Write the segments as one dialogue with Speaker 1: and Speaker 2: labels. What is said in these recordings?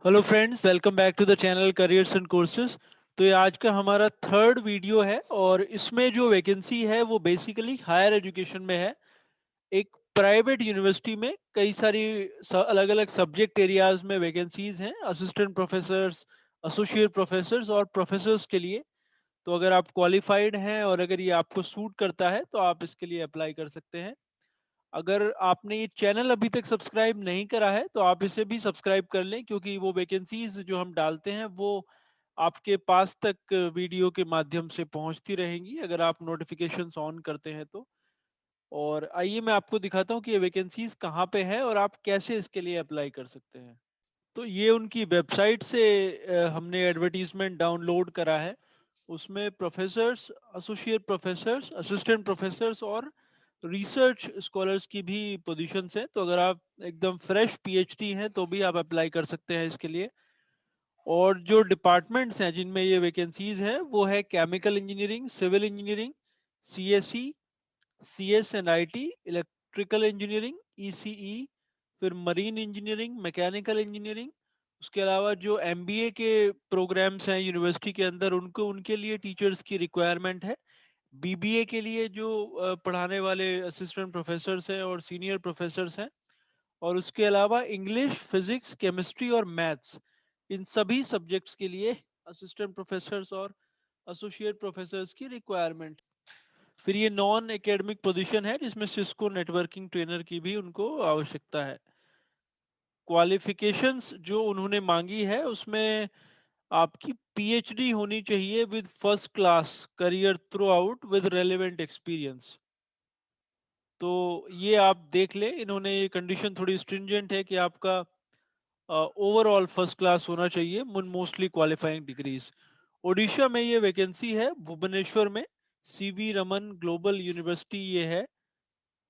Speaker 1: Hello friends, welcome back to the channel careers and courses. तो ये आज का हमारा थर्ड वीडियो है और इसमें जो वैकेंसी है वो बेसिकली हायर एजुकेशन में है। एक प्राइवेट यूनिवर्सिटी में कई सारी अलग अलग सब्जेक्ट एरियाज में वैकेंसीज हैं, असिस्टेंट प्रोफेसर्स, एसोसिएट प्रोफेसर्स और प्रोफेसर्स के लिए। तो अगर आप क्वालिफाइड हैं और अगर ये आपको सूट करता है तो आप इसके लिए अप्लाई कर सकते हैं। अगर आपने ये चैनल अभी तक सब्सक्राइब नहीं करा है तो आप इसे भी सब्सक्राइब कर लें, क्योंकि वो वैकेंसीज जो हम डालते हैं वो आपके पास तक वीडियो के माध्यम से पहुंचती रहेंगी अगर आप नोटिफिकेशंस ऑन करते हैं तो। और आइए मैं आपको दिखाता हूँ कि ये वैकेंसीज कहाँ पे है और आप कैसे इसके लिए अप्लाई कर सकते हैं। तो ये उनकी वेबसाइट से हमने एडवर्टीजमेंट डाउनलोड करा है। उसमें professors, associate professors, assistant professors और रिसर्च स्कॉलर्स की भी पोजीशंस हैं। तो अगर आप एकदम फ्रेश पीएचडी हैं तो भी आप अप्लाई कर सकते हैं इसके लिए। और जो डिपार्टमेंट्स हैं जिनमें ये वैकेंसीज हैं वो है chemical engineering, civil engineering, CSE, CS and IT, electrical engineering, ECE, फिर मरीन इंजीनियरिंग, मैकेनिकल इंजीनियरिंग। उसके अलावा जो एमबीए के प्रोग्राम्स हैं यूनिवर्सिटी के अंदर उनको उनके लिए टीचर्स की रिक्वायरमेंट है। बीबीए के लिए जो पढ़ाने वाले असिस्टेंट प्रोफेसर्स हैं और सीनियर प्रोफेसर्स हैं। और उसके अलावा इंग्लिश, फिजिक्स, केमिस्ट्री और मैथ्स, इन सभी सब्जेक्ट्स के लिए असिस्टेंट प्रोफेसर्स और एसोसिएट प्रोफेसर्स की रिक्वायरमेंट। फिर ये नॉन एकेडमिक पोजीशन है जिसमें सिस्को नेटवर्किंग ट्रेनर की भी उनको आवश्यकता है। क्वालिफिकेशंस जो उन्होंने मांगी है उसमें आपकी पीएचडी होनी चाहिए with first class career through out with relevant experience. तो ये आप देख लें, इन्होंने ये कंडीशन थोड़ी स्ट्रिंजेंट है कि आपका ओवरऑल फर्स्ट क्लास होना चाहिए मोस्टली क्वालिफाइंग डिग्रीज। ओडिशा में ये वैकेंसी है, भुवनेश्वर में, सीवी रमन ग्लोबल यूनिवर्सिटी ये है।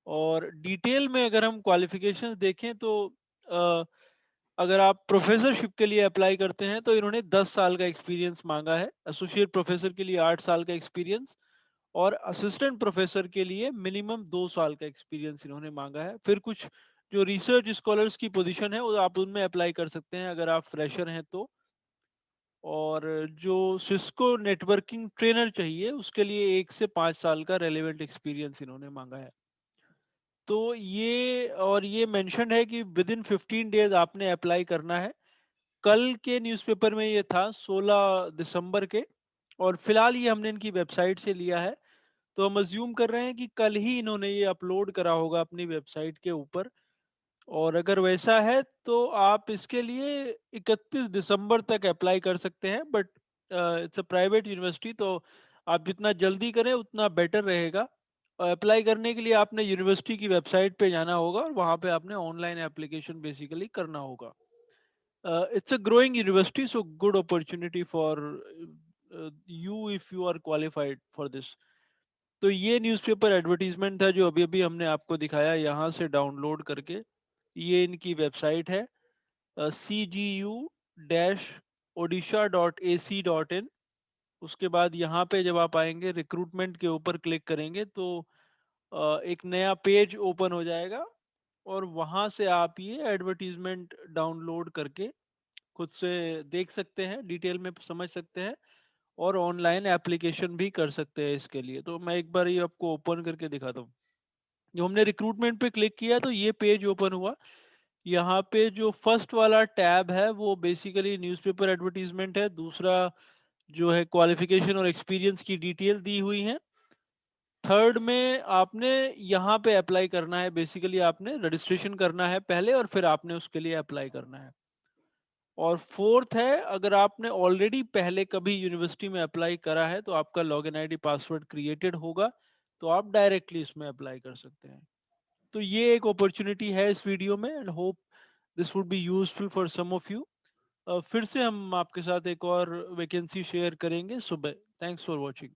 Speaker 1: और डिटेल में अगर हम क्वालिफिकेशंस देखें तो अ, अगर आप प्रोफेसरशिप के लिए अप्लाई करते हैं तो इन्होंने 10 साल का एक्सपीरियंस मांगा है, एसोसिएट प्रोफेसर के लिए 8 साल का एक्सपीरियंस और असिस्टेंट प्रोफेसर के लिए मिनिमम 2 साल का एक्सपीरियंस इन्होंने मांगा है। फिर कुछ जो रिसर्च स्कॉलर्स की पोजीशन है वो आप उनमें अप्लाई कर सकते हैं अगर आप फ्रेशर हैं तो। और जो सिस्को नेटवर्किंग ट्रेनर चाहिए उसके लिए 1 से 5 साल का रेलेवेंट एक्सपीरियंस इन्होंने मांगा है। तो ये मेंशन है कि विद इन 15 डेज आपने अप्लाई करना है। कल के न्यूज़पेपर में ये था 16 दिसंबर के, और फिलहाल ये हमने इनकी वेबसाइट से लिया है। तो हम अज्यूम कर रहे हैं कि कल ही इन्होंने ये अपलोड करा होगा अपनी वेबसाइट के ऊपर। और अगर वैसा है तो आप इसके लिए 31 दिसंबर तक अप्लाई कर सकते हैं, but it's a private university तो आप जितना जल्दी करें उतना बेटर रहेगा। अप्लाई करने के लिए आपने यूनिवर्सिटी की वेबसाइट पे जाना होगा और वहाँ पे आपने ऑनलाइन एप्लीकेशन बेसिकली करना होगा। It's a growing university, so good opportunity for you if you are qualified for this. तो ये न्यूज़पेपर एडवर्टीजमेंट था जो अभी अभी हमने आपको दिखाया यहाँ से डाउनलोड करके। ये इनकी वेबसाइट है, cgu-odisha.ac.in। उसके बाद यहाँ पे जब आप आएंगे रिक्रूटमेंट के ऊपर क्लिक करेंगे तो एक नया पेज ओपन हो जाएगा और वहाँ से आप ये एडवर्टीजमेंट डाउनलोड करके खुद से देख सकते हैं, डिटेल में समझ सकते हैं और ऑनलाइन एप्लीकेशन भी कर सकते हैं इसके लिए। तो मैं एक बार ये आपको ओपन करके दिखाता हूँ। जो हमने रिक्रूटमेंट पे क्लिक किया तो ये पेज ओपन हुआ। यहाँ पे जो फर्स्ट वाला टैब है वो बेसिकली न्यूज़पेपर एडवर्टीजमेंट है, दूसरा जो है क्वालिफिकेशन और एक्सपीरियंस की डिटेल दी हुई है। थर्ड में आपने यहाँ पे अप्लाई करना है, बेसिकली आपने रजिस्ट्रेशन करना है पहले और फिर आपने उसके लिए अप्लाई करना है। और फोर्थ है, अगर आपने ऑलरेडी पहले कभी यूनिवर्सिटी में अप्लाई करा है तो आपका लॉगिन आईडी पासवर्ड क्रिएटेड होगा, तो आप डायरेक्टली इसमें अप्लाई कर सकते हैं। तो ये एक अपॉर्चुनिटी है इस वीडियो में and hope this would be useful for some of you. फिर से हम आपके साथ एक और वैकेंसी शेयर करेंगे सुबह। Thanks for watching.